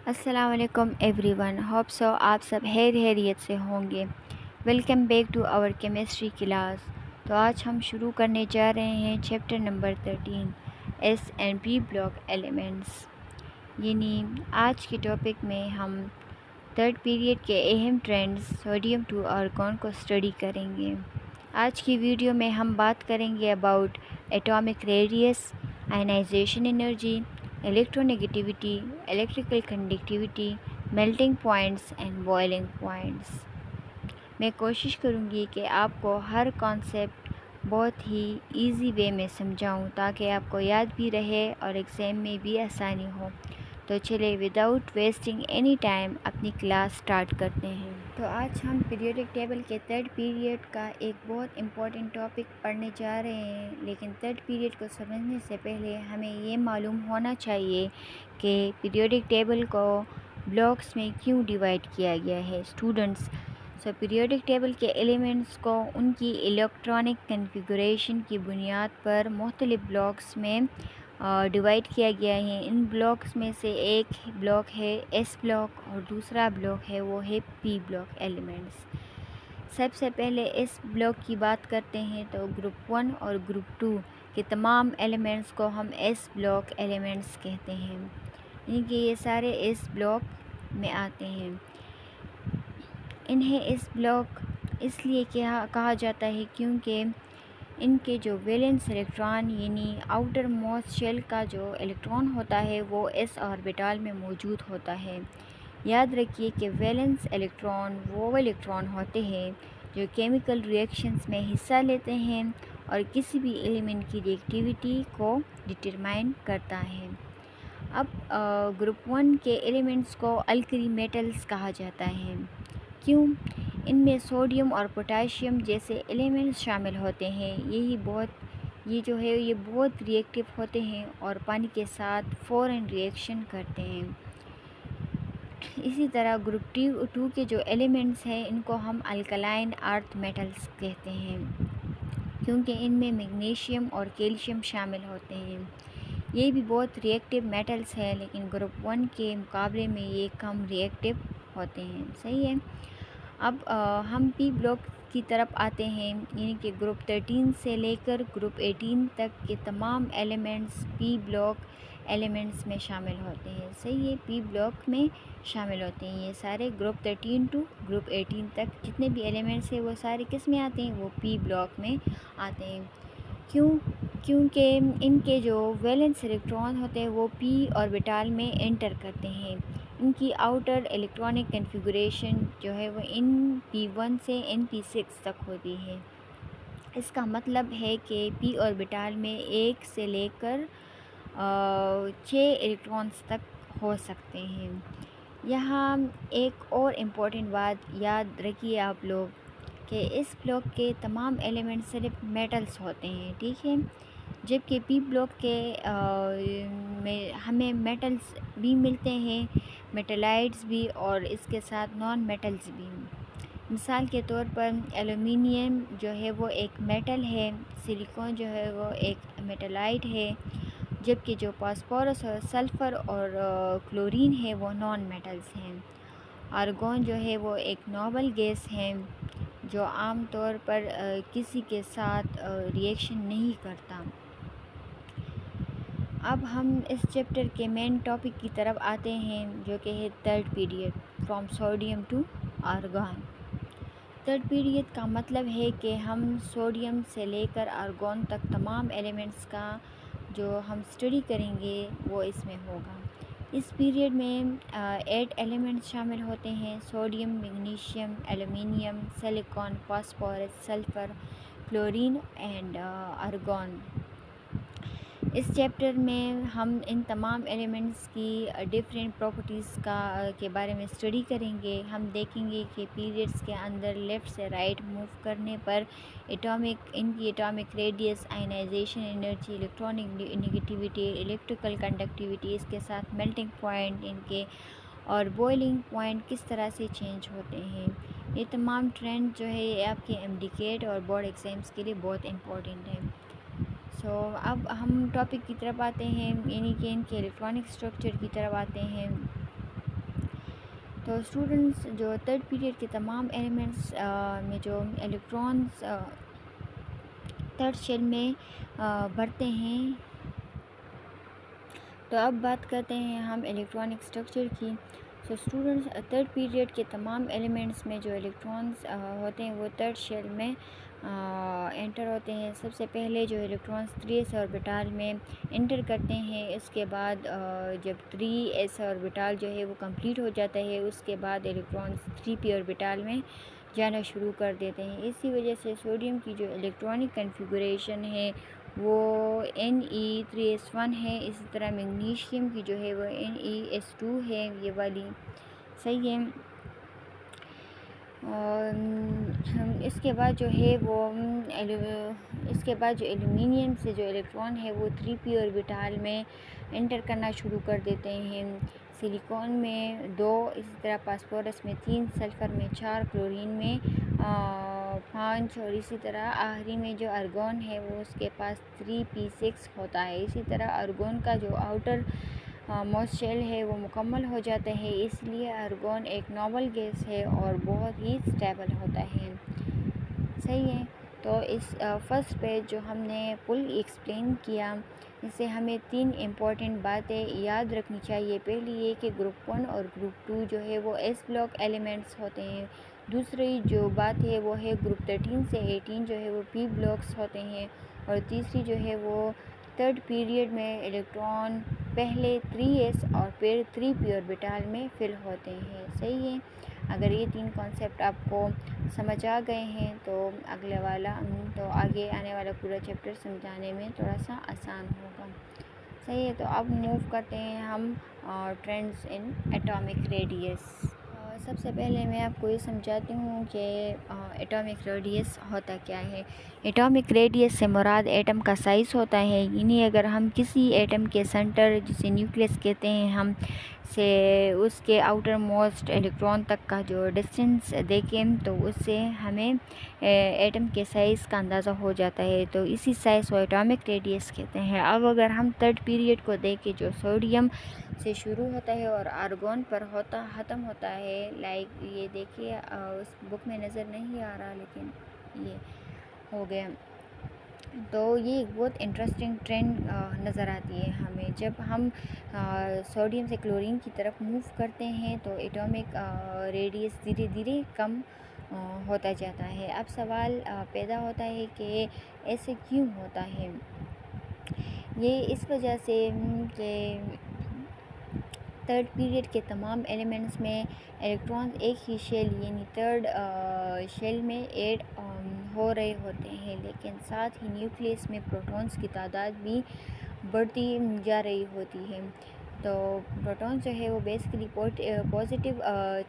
अस्सलाम वालेकुम everyone. Hope so आप सब खैरियत से होंगे। Welcome back to our chemistry class. तो आज हम शुरू करने जा रहे हैं chapter number 13 S and P block elements. यानी आज के टॉपिक में हम थर्ड पीरियड के अहम ट्रेंड्स सोडियम टू आर्गन को स्टडी करेंगे। आज की वीडियो में हम बात करेंगे about atomic radius, ionization energy, electronegativity, electrical conductivity, melting points and boiling points. मैं कोशिश करूँगी कि आपको हर कॉन्सेप्ट बहुत ही इजी वे में समझाऊँ ताकि आपको याद भी रहे और एग्ज़ाम में भी आसानी हो। तो चलिए विदाउट वेस्टिंग एनी टाइम अपनी क्लास स्टार्ट करते हैं। तो आज हम पीरियोडिक टेबल के थर्ड पीरियड का एक बहुत इम्पोर्टेंट टॉपिक पढ़ने जा रहे हैं। लेकिन थर्ड पीरियड को समझने से पहले हमें ये मालूम होना चाहिए कि पीरियोडिक टेबल को ब्लॉक्स में क्यों डिवाइड किया गया है स्टूडेंट्स। पीरियोडिक टेबल के एलिमेंट्स को उनकी इलेक्ट्रॉनिक कन्फिगरेशन की बुनियाद पर मुख्तलिफ ब्लॉक्स में डिवाइड किया गया है। इन ब्लॉक्स में से एक ब्लॉक है एस ब्लॉक और दूसरा ब्लॉक है वो है पी ब्लॉक एलिमेंट्स। सबसे पहले एस ब्लॉक की बात करते हैं तो ग्रुप 1 और ग्रुप 2 के तमाम एलिमेंट्स को हम एस ब्लॉक एलिमेंट्स कहते हैं। यानी कि ये सारे एस ब्लॉक में आते हैं। इन्हें एस ब्लॉक इसलिए कहा जाता है क्योंकि इनके जो वैलेंस इलेक्ट्रॉन यानी आउटर मोस्ट शेल का जो इलेक्ट्रॉन होता है वो एस ऑर्बिटल में मौजूद होता है। याद रखिए कि वैलेंस इलेक्ट्रॉन वो इलेक्ट्रॉन होते हैं जो केमिकल रिएक्शंस में हिस्सा लेते हैं और किसी भी एलिमेंट की रिएक्टिविटी को डिटरमाइन करता है। अब ग्रुप 1 के एलिमेंट्स को अल्कली मेटल्स कहा जाता है। क्यों? इनमें सोडियम और पोटाशियम जैसे एलिमेंट्स शामिल होते हैं। ये बहुत रिएक्टिव होते हैं और पानी के साथ फ़ौरन रिएक्शन करते हैं। इसी तरह ग्रुप 2 के जो एलिमेंट्स हैं इनको हम अल्कलाइन अर्थ मेटल्स कहते हैं क्योंकि इनमें मैग्नीशियम और कैल्शियम शामिल होते हैं। ये भी बहुत रिएक्टिव मेटल्स है लेकिन ग्रुप 1 के मुकाबले में ये कम रिएक्टिव होते हैं। सही है। अब हम पी ब्लॉक की तरफ आते हैं। यानी कि ग्रुप 13 से लेकर ग्रुप 18 तक के तमाम एलिमेंट्स पी ब्लॉक एलिमेंट्स में शामिल होते हैं। सही है, पी ब्लॉक में शामिल होते हैं। ये सारे ग्रुप 13 टू ग्रुप 18 तक जितने भी एलिमेंट्स हैं वो सारे किस में आते हैं? वो पी ब्लॉक में आते हैं। क्यों? क्योंकि इनके जो वैलेंस इलेक्ट्रॉन होते हैं वो पी ऑर्बिटल में एंटर करते हैं। इनकी आउटर इलेक्ट्रॉनिक कन्फिगरेशन जो है वो Np1 से Np6 तक होती है। इसका मतलब है कि पी ऑर्बिटल में 1 से लेकर 6 इलेक्ट्रॉन्स तक हो सकते हैं। यहाँ एक और इम्पोर्टेंट बात याद रखिए आप लोग कि इस ब्लॉक के तमाम एलिमेंट सिर्फ मेटल्स होते हैं, ठीक है। जबकि पी ब्लॉक के में हमें मेटल्स भी मिलते हैं, मेटलाइट्स भी और इसके साथ नॉन मेटल्स भी। मिसाल के तौर पर एलुमिनियम जो है वो एक मेटल है, सिलिकॉन जो है वो एक मेटलाइट है, जबकि जो फास्फोरस और सल्फ़र और क्लोरीन है वो नॉन मेटल्स हैं। आर्गन जो है वो एक नोबल गैस है जो आम तौर पर किसी के साथ रिएक्शन नहीं करता। अब हम इस चैप्टर के मेन टॉपिक की तरफ आते हैं जो कि है third period from sodium to argon. Third period का मतलब है कि हम सोडियम से लेकर आर्गन तक तमाम एलिमेंट्स का जो हम स्टडी करेंगे वो इसमें होगा। इस पीरियड में 8 एलिमेंट्स शामिल होते हैं: sodium, magnesium, aluminium, silicon, phosphorus, sulphur, chlorine and argon. इस चैप्टर में हम इन तमाम एलिमेंट्स की डिफरेंट प्रॉपर्टीज़ के बारे में स्टडी करेंगे। हम देखेंगे कि पीरियड्स के अंदर लेफ़्ट से राइट मूव करने पर इनकी atomic radius, ionization energy, electronic negativity, electrical conductivity, इसके साथ मेल्टिंग पॉइंट इनके और बॉइलिंग पॉइंट किस तरह से चेंज होते हैं। ये तमाम ट्रेंड जो है ये आपके एमडीकेट और बोर्ड एग्ज़ाम्स के लिए बहुत इम्पोर्टेंट है। अब हम टॉपिक की तरफ आते हैं, यानी कि इनके इलेक्ट्रॉनिक स्ट्रक्चर की तरफ आते हैं। तो स्टूडेंट्स, जो थर्ड पीरियड के तमाम एलिमेंट्स में जो इलेक्ट्रॉन्स थर्ड शेल में भरते हैं। तो अब बात करते हैं हम इलेक्ट्रॉनिक स्ट्रक्चर की। सो स्टूडेंट्स, थर्ड पीरियड के तमाम एलिमेंट्स में जो इलेक्ट्रॉन्स होते हैं वो थर्ड शेल में एंटर होते हैं। सबसे पहले जो इलेक्ट्रॉन्स 3s ऑर्बिटल में एंटर करते हैं, इसके बाद जब 3s ऑर्बिटल जो है वो कंप्लीट हो जाता है, उसके बाद इलेक्ट्रॉन्स 3p ऑर्बिटल में जाना शुरू कर देते हैं। इसी वजह से सोडियम की जो इलेक्ट्रॉनिक कन्फिगरेशन है वो Ne3s1 है। इसी तरह मैग्नीशियम की जो है वो Ne2 है, ये वाली, सही है। और इसके बाद जो है वो इसके बाद जो एल्यूमिनियम से जो इलेक्ट्रॉन है वो 3p ऑर्बिटल में एंटर करना शुरू कर देते हैं। सिलिकॉन में 2, इसी तरह फास्फोरस में 3, सल्फ़र में 4, क्लोरीन में 5, और इसी तरह आखिरी में जो आर्गॉन है वो उसके पास 3p6 होता है। इसी तरह आर्गॉन का जो आउटर मोस्ट शेल है वो मुकम्मल हो जाता है, इसलिए आर्गॉन एक नोबल गैस है और बहुत ही स्टेबल होता है, सही है। तो इस फर्स्ट पेज जो हमने फुल एक्सप्लेन किया, इससे हमें 3 इम्पॉर्टेंट बातें याद रखनी चाहिए। पहली ये कि ग्रुप 1 और ग्रुप 2 जो है वो एस ब्लॉक एलिमेंट्स होते हैं। दूसरी जो बात है वो है ग्रुप 13 से 18 जो है वो पी ब्लॉक्स होते हैं। और तीसरी जो है वो थर्ड पीरियड में इलेक्ट्रॉन पहले 3s और फिर 3p ऑर्बिटल में फिल होते हैं, सही है। अगर ये 3 कॉन्सेप्ट आपको समझ आ गए हैं तो तो आगे आने वाला पूरा चैप्टर समझाने में थोड़ा सा आसान होगा, सही है। तो अब मूव करते हैं हम ट्रेंड्स इन एटॉमिक रेडियस। सबसे पहले मैं आपको ये समझाती हूँ कि एटॉमिक रेडियस होता क्या है। एटॉमिक रेडियस से मुराद एटम का साइज़ होता है, यानी अगर हम किसी एटम के सेंटर, जिसे न्यूक्लियस कहते हैं, हम से उसके आउटर मोस्ट इलेक्ट्रॉन तक का जो डिस्टेंस देखें तो उससे हमें एटम के साइज़ का अंदाज़ा हो जाता है। तो इसी साइज़ को एटॉमिक रेडियस कहते हैं। अब अगर हम थर्ड पीरियड को देखें, जो सोडियम से शुरू होता है और आर्गॉन पर ख़त्म होता है, लाइक ये देखिए, उस बुक में नज़र नहीं आ रहा लेकिन ये हो गया। तो ये एक बहुत इंटरेस्टिंग ट्रेंड नज़र आती है हमें। जब हम सोडियम से क्लोरीन की तरफ मूव करते हैं तो एटॉमिक रेडियस धीरे धीरे कम होता जाता है। अब सवाल पैदा होता है कि ऐसे क्यों होता है। ये इस वजह से कि थर्ड पीरियड के तमाम एलिमेंट्स में इलेक्ट्रॉन्स एक ही शेल यानी थर्ड शेल में ऐड हो रहे होते हैं, लेकिन साथ ही न्यूक्लियस में प्रोटॉन्स की तादाद भी बढ़ती जा रही होती है। तो प्रोटॉन जो है वो बेसिकली पॉजिटिव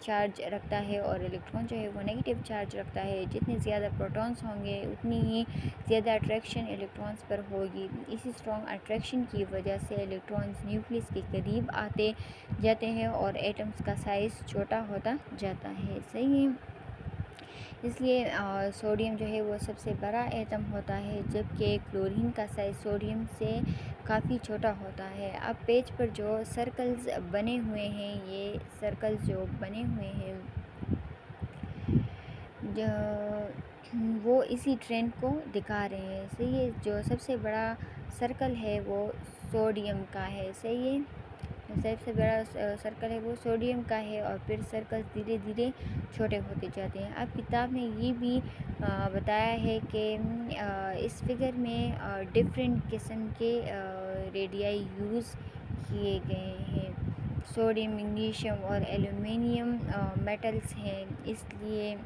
चार्ज रखता है और इलेक्ट्रॉन जो है वो नेगेटिव चार्ज रखता है। जितने ज़्यादा प्रोटॉन्स होंगे उतनी ही ज़्यादा अट्रैक्शन इलेक्ट्रॉन्स पर होगी। इसी स्ट्रॉन्ग अट्रैक्शन की वजह से इलेक्ट्रॉन्स न्यूक्लियस के करीब आते जाते हैं और एटम्स का साइज़ छोटा होता जाता है, सही है। इसलिए सोडियम जो है वो सबसे बड़ा एटम होता है, जबकि क्लोरीन का साइज़ सोडियम से काफ़ी छोटा होता है। अब पेज पर जो सर्कल्स बने हुए हैं, ये सर्कल्स जो बने हुए हैं वो इसी ट्रेंड को दिखा रहे हैं, सही है। जो सबसे बड़ा सर्कल है वो सोडियम का है, सही है। सबसे बड़ा सर्कल है वो सोडियम का है और फिर सर्कल धीरे धीरे छोटे होते जाते हैं। अब किताब में ये भी बताया है कि इस फिगर में डिफरेंट किस्म के रेडियाई यूज़ किए गए हैं। सोडियम, मैग्नीशियम और एल्युमिनियम मेटल्स हैं, इसलिए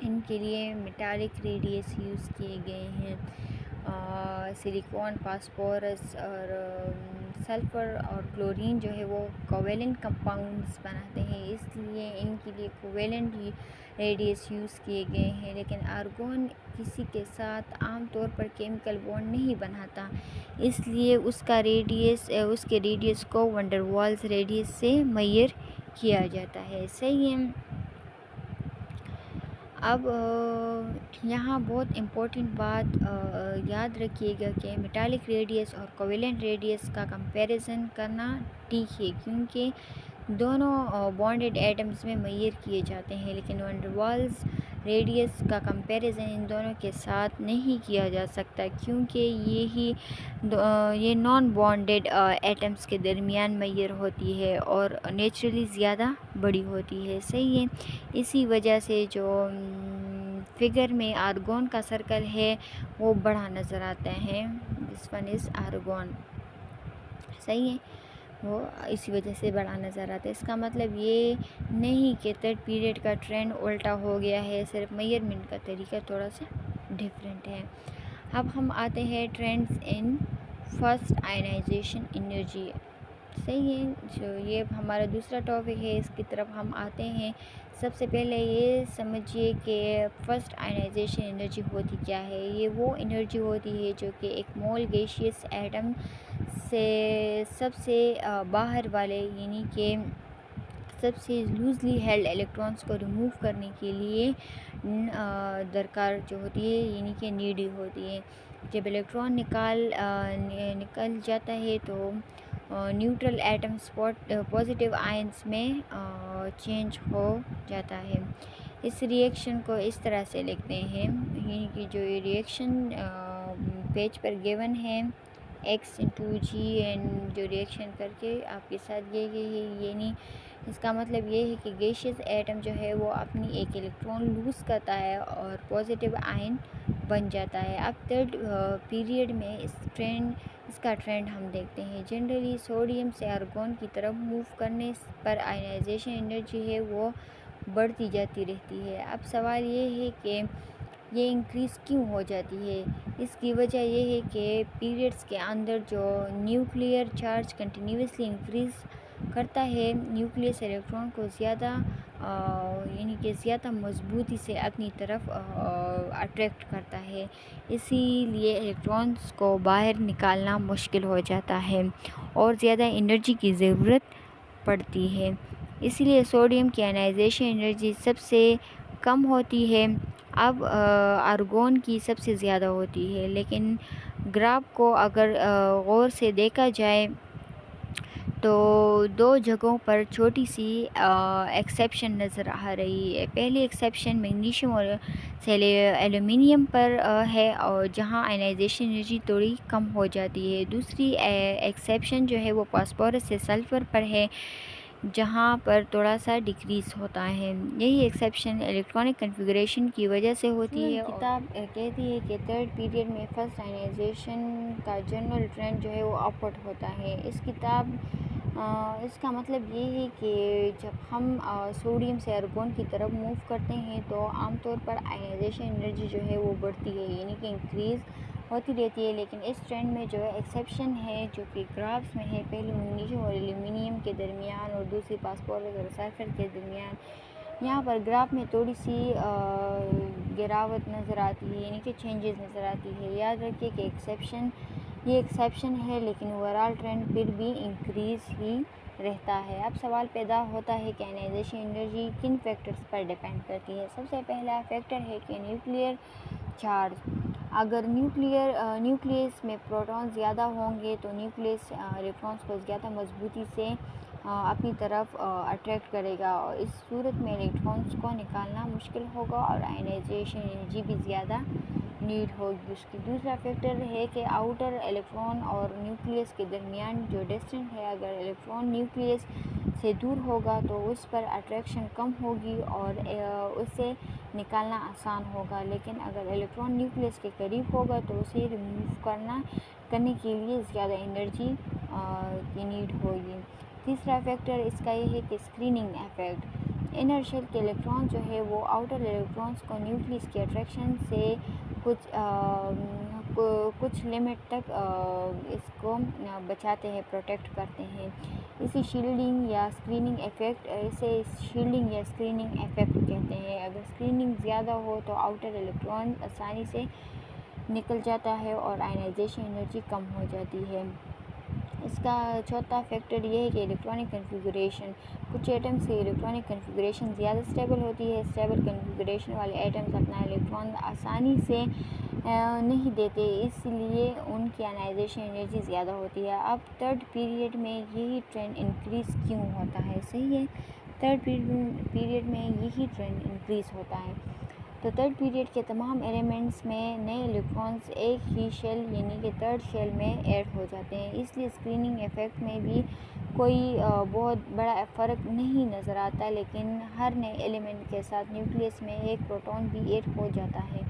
इनके लिए मेटालिक रेडियस यूज़ किए गए हैं। सिलिकॉन, फास्फोरस और सल्फ़र और क्लोरीन जो है वो कोवेलेंट कंपाउंड्स बनाते हैं, इसलिए इनके लिए कोवेलेंट रेडियस यूज़ किए गए हैं। लेकिन आर्गॉन किसी के साथ आमतौर पर केमिकल बॉन्ड नहीं बनाता, इसलिए उसके रेडियस को वंडर वाल्स रेडियस से मेजर किया जाता है, सही है। अब यहाँ बहुत इम्पोर्टेंट बात याद रखिएगा कि मेटालिक रेडियस और कोवेलेंट रेडियस का कंपैरिजन करना ठीक है, क्योंकि दोनों बॉन्डेड एटम्स में मुय्यर किए जाते हैं, लेकिन वैन डर वाल्स रेडियस का कंपैरिजन इन दोनों के साथ नहीं किया जा सकता, क्योंकि ये नॉन बॉन्डेड एटम्स के दरमियान मुय्यर होती है और नेचुरली ज़्यादा बड़ी होती है। सही है। इसी वजह से जो फिगर में आर्गोन का सर्कल है वो बड़ा नज़र आता है। This one is argon. सही है, वो इसी वजह से बड़ा नज़र आता है। इसका मतलब ये नहीं कि थर्ड पीरियड का ट्रेंड उल्टा हो गया है, सिर्फ मेजरमेंट का तरीका थोड़ा सा डिफरेंट है। अब हम आते हैं trends in first ionization energy. सही है, जो ये हमारा दूसरा टॉपिक है, इसकी तरफ हम आते हैं। सबसे पहले ये समझिए कि फर्स्ट आयनाइजेशन एनर्जी होती क्या है। ये वो एनर्जी होती है जो कि एक मोल गैसियस एटम से सबसे बाहर वाले यानी कि सबसे लूजली हेल्ड इलेक्ट्रॉन्स को रिमूव करने के लिए दरकार जो होती है, यानी कि नीडी होती है। जब इलेक्ट्रॉन निकल जाता है तो neutral atom spot positive ions में चेंज हो जाता है। इस रिएक्शन को इस तरह से लिखते हैं, यानी कि जो ये रिएक्शन पेज पर गिवन है X/G एंड जो रिएक्शन करके आपके साथ ये यानी इसका मतलब ये है कि गैसियस एटम जो है वो अपनी एक इलेक्ट्रॉन लूज़ करता है और पॉजिटिव आयन बन जाता है। अब थर्ड पीरियड में इसका ट्रेंड हम देखते हैं। जनरली सोडियम से आर्गोन की तरफ मूव करने पर आयनाइजेशन एनर्जी है वो बढ़ती जाती रहती है। अब सवाल ये है कि ये इंक्रीज़ क्यों हो जाती है। इसकी वजह यह है कि पीरियड्स के अंदर जो न्यूक्लियर चार्ज कंटिन्यूसली इंक्रीज़ करता है, न्यूक्लियस इलेक्ट्रॉन को ज़्यादा यानी कि ज़्यादा मजबूती से अपनी तरफ अट्रैक्ट करता है। इसीलिए इलेक्ट्रॉन्स को बाहर निकालना मुश्किल हो जाता है और ज़्यादा एनर्जी की ज़रूरत पड़ती है। इसलिए सोडियम की आयनाइजेशन एनर्जी सबसे कम होती है। अब आर्गोन की सबसे ज़्यादा होती है, लेकिन ग्राफ को अगर गौर से देखा जाए तो दो जगहों पर छोटी सी एक्सेप्शन नज़र आ रही है। पहली एक्सेप्शन मैग्नीशियम और एल्युमिनियम पर है और जहां आयनाइजेशन एनर्जी थोड़ी कम हो जाती है। दूसरी एक्सेप्शन जो है वो फास्फोरस से सल्फ़र पर है, जहां पर थोड़ा सा डिक्रीज़ होता है। यही एक्सेप्शन इलेक्ट्रॉनिक कन्फिगरेशन की वजह से होती है। किताब कहती है कि थर्ड पीरियड में फर्स्ट आयनाइजेशन का जनरल ट्रेंड जो है वो अपवर्ड होता है। इसका मतलब ये है कि जब हम सोडियम से आर्गोन की तरफ मूव करते हैं तो आमतौर पर आयनाइजेशन एनर्जी जो है वो बढ़ती है, यानी कि इंक्रीज़ होती रहती है। लेकिन इस ट्रेंड में जो है एक्सेप्शन है जो कि ग्राफ्स में है, पहले मैग्नीशियम और एल्युमिनियम के दरमियान और दूसरी फास्फोरस और सल्फर के दरमियान। यहाँ पर ग्राफ में थोड़ी सी गिरावट नज़र आती है, यानी कि चेंजेस नज़र आती है। याद रखिए कि ये एक्सेप्शन है, लेकिन ओवरऑल ट्रेंड फिर भी इंक्रीज़ ही रहता है। अब सवाल पैदा होता है कि आयनाइजेशन एनर्जी किन फैक्टर्स पर डिपेंड करती है। सबसे पहला फैक्टर है कि न्यूक्लियर चार्ज। अगर न्यूक्लियस में प्रोटॉन ज़्यादा होंगे तो न्यूक्लियस इलेक्ट्रॉन्स को ज़्यादा मजबूती से अपनी तरफ अट्रैक्ट करेगा और इस सूरत में इलेक्ट्रॉन्स को निकालना मुश्किल होगा और आयनाइजेशन एनर्जी भी ज़्यादा नीड होगी उसकी। दूसरा फैक्टर है कि आउटर इलेक्ट्रॉन और न्यूक्लियस के दरमियान जो डिस्टेंस है, अगर इलेक्ट्रॉन न्यूक्लियस से दूर होगा तो उस पर अट्रैक्शन कम होगी और उसे निकालना आसान होगा। लेकिन अगर इलेक्ट्रॉन न्यूक्लियस के करीब होगा तो उसे रिमूव करने के लिए ज़्यादा एनर्जी की नीड होगी। तीसरा फैक्टर इसका ये है कि स्क्रीनिंग इफेक्ट। इनर शेल के इलेक्ट्रॉन जो है वो आउटर इलेक्ट्रॉन्स को न्यूक्लियस के अट्रैक्शन से कुछ लिमिट तक इसको बचाते हैं, प्रोटेक्ट करते हैं। इसे शील्डिंग या स्क्रीनिंग इफेक्ट कहते हैं। अगर स्क्रीनिंग ज़्यादा हो तो आउटर इलेक्ट्रॉन आसानी से निकल जाता है और आयनाइजेशन एनर्जी कम हो जाती है। इसका चौथा फैक्टर ये है कि इलेक्ट्रॉनिक कन्फिगरेशन, कुछ एटम्स की इलेक्ट्रॉनिक कन्फिगरेशन ज़्यादा स्टेबल होती है। स्टेबल कन्फिगरेशन वाले एटम्स अपना इलेक्ट्रॉन आसानी से नहीं देते, इसलिए उनकी आयनाइजेशन एनर्जी ज़्यादा होती है। अब थर्ड पीरियड में यही ट्रेंड इंक्रीज़ क्यों होता है? सही है, थर्ड पीरियड में यही ट्रेंड इंक्रीज़ होता है। तो थर्ड पीरियड के तमाम एलिमेंट्स में नए इलेक्ट्रॉन्स एक ही शेल यानी कि थर्ड शेल में ऐड हो जाते हैं, इसलिए स्क्रीनिंग इफ़ेक्ट में भी कोई बहुत बड़ा फ़र्क नहीं नज़र आता, लेकिन हर नए एलिमेंट के साथ न्यूक्लियस में एक प्रोटॉन भी ऐड हो जाता है।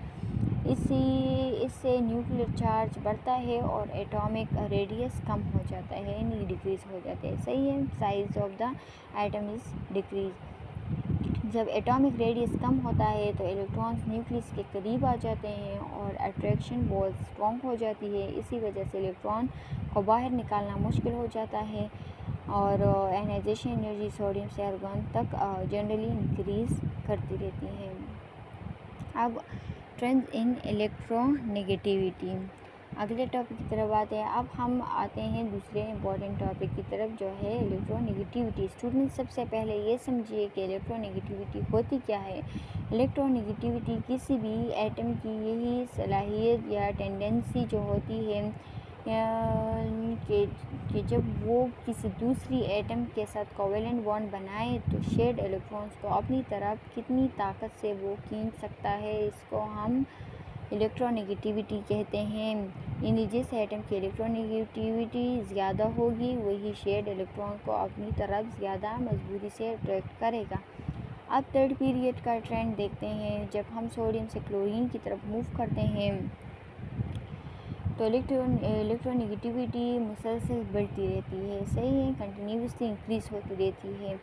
इससे न्यूक्लियर चार्ज बढ़ता है और एटॉमिक रेडियस कम हो जाता है यानी डिक्रीज़ हो जाता है। सही है, size of the atom is decrease. जब एटॉमिक रेडियस कम होता है तो इलेक्ट्रॉन्स न्यूक्लियस के करीब आ जाते हैं और अट्रैक्शन बहुत स्ट्रॉन्ग हो जाती है। इसी वजह से इलेक्ट्रॉन को बाहर निकालना मुश्किल हो जाता है और आयनाइजेशन एनर्जी सोडियम से आर्गन तक जनरली इंक्रीज़ करती रहती है। अब ट्रेंड्स इन इलेक्ट्रोनेगेटिविटी, अगले टॉपिक की तरफ आते हैं। अब हम आते हैं दूसरे इम्पॉर्टेंट टॉपिक की तरफ जो है इलेक्ट्रोनेगेटिविटी। स्टूडेंट सबसे पहले ये समझिए कि इलेक्ट्रोनेगेटिविटी होती क्या है। इलेक्ट्रोनेगेटिविटी किसी भी एटम की यही सलाहियत या टेंडेंसी जो होती है कि जब वो किसी दूसरी एटम के साथ कोवेलेंट बॉन्ड बनाए तो शेयर्ड इलेक्ट्रॉन्स को अपनी तरफ कितनी ताकत से वो खींच सकता है, इसको हम इलेक्ट्रोनेगेटिविटी कहते हैं। यानी जिस एटम की इलेक्ट्रोनेगेटिविटी ज़्यादा होगी वही शेयर्ड इलेक्ट्रॉन को अपनी तरफ ज़्यादा मजबूती से अट्रैक्ट करेगा। अब थर्ड पीरियड का ट्रेंड देखते हैं। जब हम सोडियम से क्लोरीन की तरफ मूव करते हैं तो इलेक्ट्रोनेगेटिविटी मुसलसल बढ़ती रहती है। सही है, कंटिन्यूसली इंक्रीज़ होती रहती है।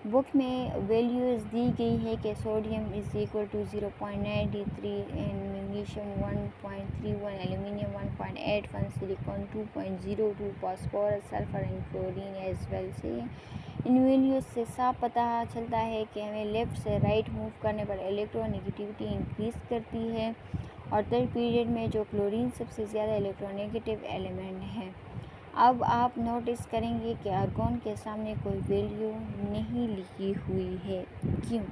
बुक में वैल्यूज़ दी गई है कि sodium is equal to 0.93 and magnesium 1.31, aluminium 1.81, silicon 2.02, phosphorus, sulphur and chlorine as well. से इन वैल्यूज़ से साफ पता चलता है कि हमें लेफ़्ट से राइट मूव करने पर इलेक्ट्रोनेगेटिविटी इंक्रीज़ करती है और थर्ड पीरियड में जो क्लोरीन सबसे ज़्यादा इलेक्ट्रोनेगेटिव एलिमेंट है। अब आप नोटिस करेंगे कि आर्गॉन के सामने कोई वैल्यू नहीं लिखी हुई है। क्यों?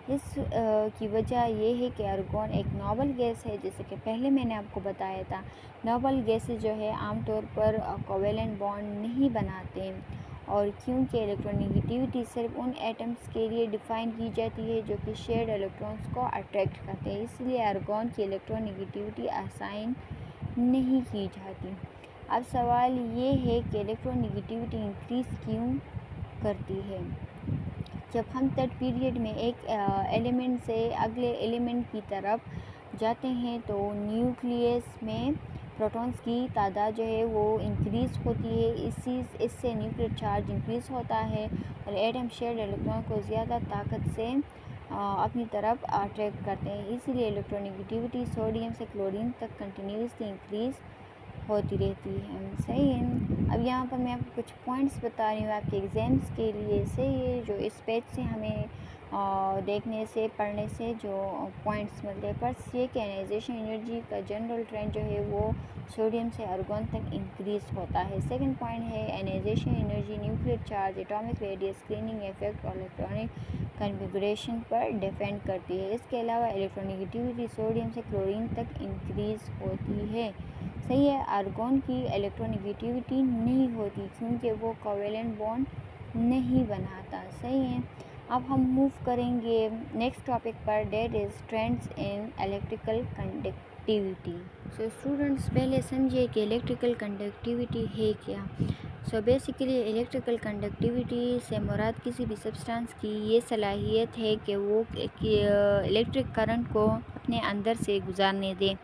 इस की वजह ये है कि आर्गॉन एक नोबल गैस है, जैसे कि पहले मैंने आपको बताया था। नोबल गैसेस जो है आमतौर पर कोवेलेंट बॉन्ड नहीं बनाते और क्योंकि इलेक्ट्रोनेगेटिविटी सिर्फ उन एटम्स के लिए डिफ़ाइन की जाती है जो कि शेयर्ड इलेक्ट्रॉन्स को अट्रैक्ट करते हैं, इसलिए आर्गॉन की इलेक्ट्रोनेगेटिविटी असाइन नहीं की जाती। अब सवाल ये है कि इलेक्ट्रोनेगेटिविटी इंक्रीज़ क्यों करती है। जब हम थर्ड पीरियड में एक एलिमेंट से अगले एलिमेंट की तरफ जाते हैं तो न्यूक्लियस में प्रोटॉन्स की तादाद जो है वो इंक्रीज़ होती है। इससे न्यूक्लियर चार्ज इंक्रीज़ होता है और एटम शेयर्ड इलेक्ट्रॉन को ज़्यादा ताकत से अपनी तरफ अट्रैक्ट करते हैं, इसीलिए इलेक्ट्रोनेगेटिविटी सोडियम से क्लोरीन तक कंटिन्यूसली इंक्रीज़ होती रहती है। सही है, अब यहाँ पर मैं आपको कुछ पॉइंट्स बता रही हूँ आपके एग्ज़ाम्स के लिए। सही है, जो इस पेज से हमें देखने से पढ़ने से जो पॉइंट्स मिलते हैं। फर्स्ट ये कि आयनाइजेशन एनर्जी का जनरल ट्रेंड जो है वो सोडियम से आर्गॉन तक इंक्रीज़ होता है। सेकंड पॉइंट है ionization energy nuclear charge, atomic radius, screening effect और इलेक्ट्रॉनिक कन्फिगरेशन पर डिपेंड करती है। इसके अलावा इलेक्ट्रोनेगेटिविटी सोडियम से क्लोरीन तक इंक्रीज़ होती है। सही है, आर्गॉन की इलेक्ट्रोनेगेटिविटी नहीं होती क्योंकि वो कोवेलेंट बॉन्ड नहीं बनाता। सही है, अब हम मूव करेंगे नेक्स्ट टॉपिक पर, that is trends in electrical conductivity. So students पहले समझिए कि इलेक्ट्रिकल कंडक्टिविटी है क्या। सो बेसिकली इलेक्ट्रिकल कंडक्टिविटी से मुराद किसी भी सब्सटेंस की ये सलाहियत है कि वो इलेक्ट्रिक करंट को अपने अंदर से गुजारने दे।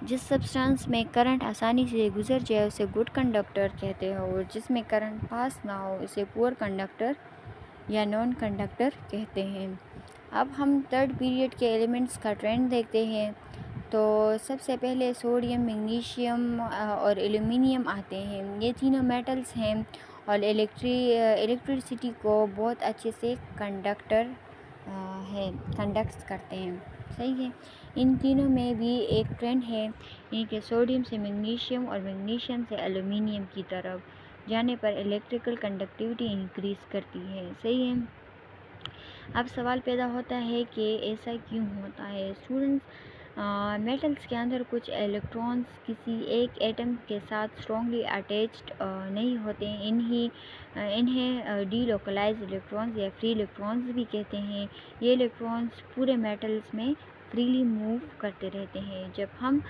जिस सब्सटेंस में करंट आसानी से गुजर जाए उसे गुड कंडक्टर कहते हैं और जिसमें करंट पास ना हो उसे पुअर कंडक्टर या नॉन कंडक्टर कहते हैं। अब हम थर्ड पीरियड के एलिमेंट्स का ट्रेंड देखते हैं। तो सबसे पहले सोडियम, मैग्नीशियम और एल्यूमिनियम आते हैं। ये तीनों मेटल्स हैं और इलेक्ट्रिसिटी को बहुत अच्छे से कंडक्ट करते हैं। सही है। इन तीनों में भी एक ट्रेंड है, यानी कि सोडियम से मैग्नीशियम और मैग्नीशियम से एल्यूमिनियम की तरफ जाने पर इलेक्ट्रिकल कंडक्टिविटी इंक्रीज़ करती है। सही है। अब सवाल पैदा होता है कि ऐसा क्यों होता है। स्टूडेंट्स, मेटल्स के अंदर कुछ इलेक्ट्रॉन्स किसी एक एटम के साथ स्ट्रॉन्गली अटैच्ड नहीं होते। इन्हें डीलोकलाइज इलेक्ट्रॉन्स या फ्री इलेक्ट्रॉन्स भी कहते हैं। ये इलेक्ट्रॉन्स पूरे मेटल्स में फ्रीली मूव करते रहते हैं। जब हम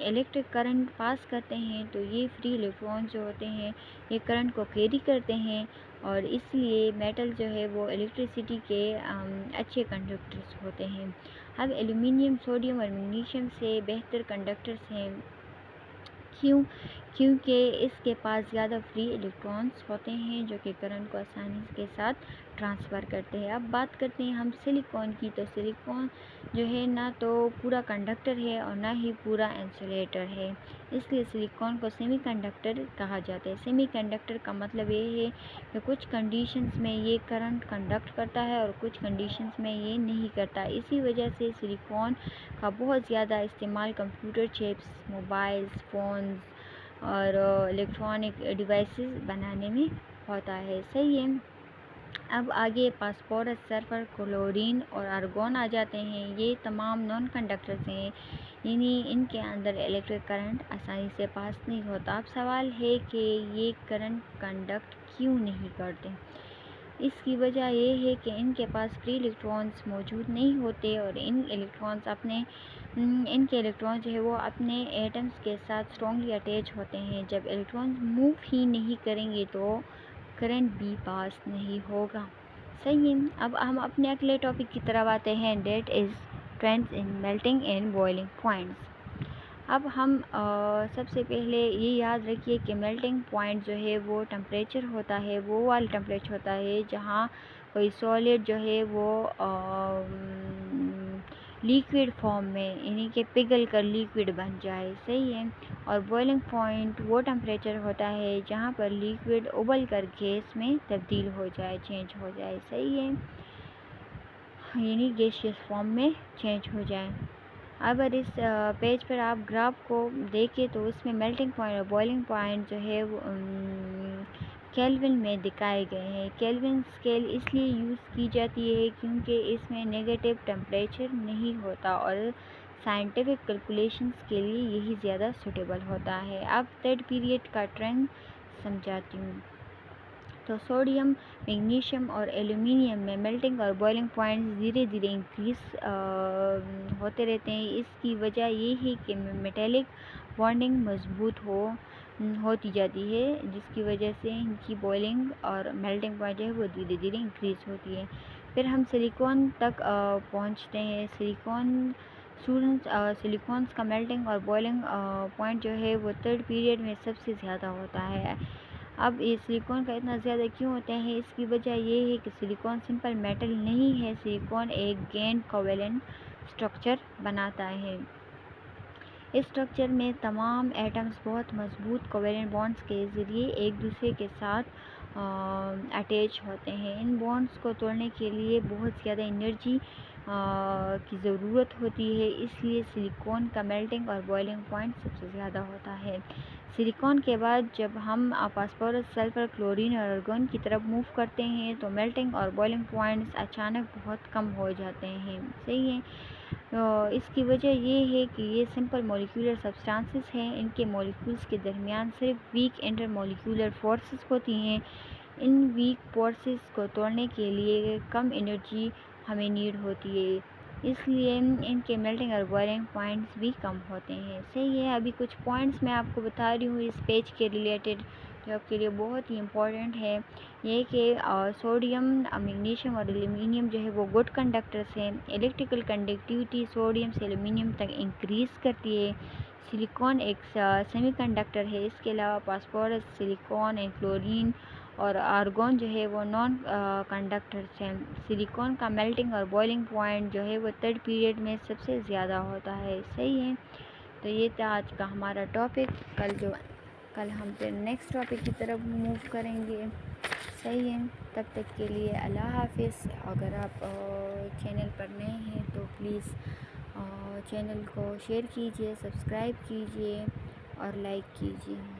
इलेक्ट्रिक करंट पास करते हैं तो ये फ्री इलेक्ट्रॉन्स जो होते हैं ये करंट को कैरी करते हैं, और इसलिए मेटल जो है वो इलेक्ट्रिसिटी के अच्छे कंडक्टर्स होते हैं। अब एल्यूमिनियम, सोडियम और मैग्नीशियम से बेहतर कंडक्टर्स हैं। क्यों? क्योंकि इसके पास ज़्यादा फ्री इलेक्ट्रॉन्स होते हैं जो कि करंट को आसानी के साथ ट्रांसफ़र करते हैं। अब बात करते हैं हम सिलिकॉन की। तो सिलिकॉन जो है ना तो पूरा कंडक्टर है और ना ही पूरा इंसुलेटर है, इसलिए सिलिकॉन को सेमीकंडक्टर कहा जाता है। सेमीकंडक्टर का मतलब ये है कि कुछ कंडीशंस में ये करंट कंडक्ट करता है और कुछ कंडीशंस में ये नहीं करता। इसी वजह से सिलिकॉन का बहुत ज़्यादा इस्तेमाल कंप्यूटर चिप्स, मोबाइल्स, फ़ोन्स और इलेक्ट्रॉनिक डिवाइसेस बनाने में होता है। सही है। अब आगे फास्फोरस, सल्फर, क्लोरीन और आर्गोन आ जाते हैं। ये तमाम नॉन कंडक्टर्स हैं, यानी इनके अंदर इलेक्ट्रिक करंट आसानी से पास नहीं होता। अब सवाल है कि ये करंट कंडक्ट क्यों नहीं करते। इसकी वजह ये है कि इनके पास फ्री इलेक्ट्रॉन्स मौजूद नहीं होते और इनके इलेक्ट्रॉन्स जो है वो अपने एटम्स के साथ स्ट्रॉन्गली अटैच होते हैं। जब इलेक्ट्रॉन्स मूव ही नहीं करेंगे तो करंट भी पास नहीं होगा। सही है। अब हम अपने अगले टॉपिक की तरफ आते हैं, that is trends in melting and boiling points. अब हम सबसे पहले ये याद रखिए कि मेल्टिंग पॉइंट जो है वो टेम्परेचर होता है, वो वाला टेम्परेचर होता है जहाँ कोई सॉलिड जो है वो लिक्विड फॉर्म में, यानी कि पिघल कर लिक्विड बन जाए। सही है। और बॉइलिंग पॉइंट वो टेम्परेचर होता है जहाँ पर लिक्विड उबल कर गैस में तब्दील हो जाए, चेंज हो जाए। सही है, यानी गैसियस फॉर्म में चेंज हो जाए। अगर इस पेज पर आप ग्राफ को देखें तो उसमें मेल्टिंग पॉइंट और बॉइलिंग पॉइंट जो है वो केल्विन में दिखाए गए हैं। केल्विन स्केल इसलिए यूज़ की जाती है क्योंकि इसमें नेगेटिव टेम्परेचर नहीं होता और साइंटिफिक कैलकुलेशंस के लिए यही ज़्यादा सूटेबल होता है। अब थर्ड पीरियड का ट्रेंड समझाती हूँ। तो सोडियम, मैग्नीशियम और एल्यूमिनियम में मेल्टिंग और बॉइलिंग पॉइंट्स धीरे धीरे इंक्रीज़ होते रहते हैं। इसकी वजह ये है कि मेटेलिक बॉन्डिंग मजबूत होती जाती है, जिसकी वजह से इनकी बॉइलिंग और मेल्टिंग पॉइंट जो है वो धीरे धीरे इंक्रीज़ होती है। फिर हम सिलिकॉन तक पहुंचते हैं। सिलिकॉन्स का मेल्टिंग और बॉइलिंग पॉइंट जो है वो थर्ड पीरियड में सबसे ज़्यादा होता है। अब ये सिलिकॉन का इतना ज़्यादा क्यों होता है, इसकी वजह ये है कि सिलिकॉन सिंपल मेटल नहीं है। सिलिकॉन एक गेंद कोवेलेंट स्ट्रक्चर बनाता है। इस स्ट्रक्चर में तमाम एटम्स बहुत मजबूत कोवेलेंट बॉन्ड्स के ज़रिए एक दूसरे के साथ अटैच होते हैं। इन बॉन्ड्स को तोड़ने के लिए बहुत ज़्यादा एनर्जी की ज़रूरत होती है, इसलिए सिलिकॉन का मेल्टिंग और बॉइलिंग पॉइंट सबसे ज़्यादा होता है। सिलिकॉन के बाद जब हम फास्फोरस, सल्फर, क्लोरीन और आर्गन की तरफ मूव करते हैं तो मेल्टिंग और बॉइलिंग पॉइंट्स अचानक बहुत कम हो जाते हैं। सही है। इसकी वजह ये है कि ये सिंपल मॉलिक्यूलर सब्सटेंसेस हैं। इनके मॉलिक्यूल्स के दरमियान सिर्फ वीक इंटरमॉलिक्यूलर फोर्सेस होती हैं। इन वीक फोर्सेस को तोड़ने के लिए कम एनर्जी हमें नीड होती है, इसलिए इनके मेल्टिंग और बॉइलिंग पॉइंट्स भी कम होते हैं। सही है। अभी कुछ पॉइंट्स मैं आपको बता रही हूँ इस पेज के रिलेटेड जो आपके लिए बहुत ही इम्पोर्टेंट है। ये कि सोडियम, मैग्नीशियम और एल्यूमिनियम जो है वो गुड कंडक्टर्स हैं। इलेक्ट्रिकल कंडक्टिविटी सोडियम से एल्यूमिनियम तक इंक्रीज़ करती है। सिलिकॉन एक सेमीकंडक्टर है। इसके अलावा फास्फोरस, सिलिकॉन एंड क्लोरीन और आर्गॉन जो है वो नॉन कंडक्टर्स हैं। सिलिकॉन का मेल्टिंग और बॉइलिंग पॉइंट जो है वो थर्ड पीरियड में सबसे ज़्यादा होता है। सही है। तो ये था आज का हमारा टॉपिक। कल हम फिर नेक्स्ट टॉपिक की तरफ मूव करेंगे। सही है, तब तक के लिए अल्लाह हाफिज़। अगर आप चैनल पर नए हैं तो प्लीज़ चैनल को शेयर कीजिए, सब्सक्राइब कीजिए और लाइक कीजिए।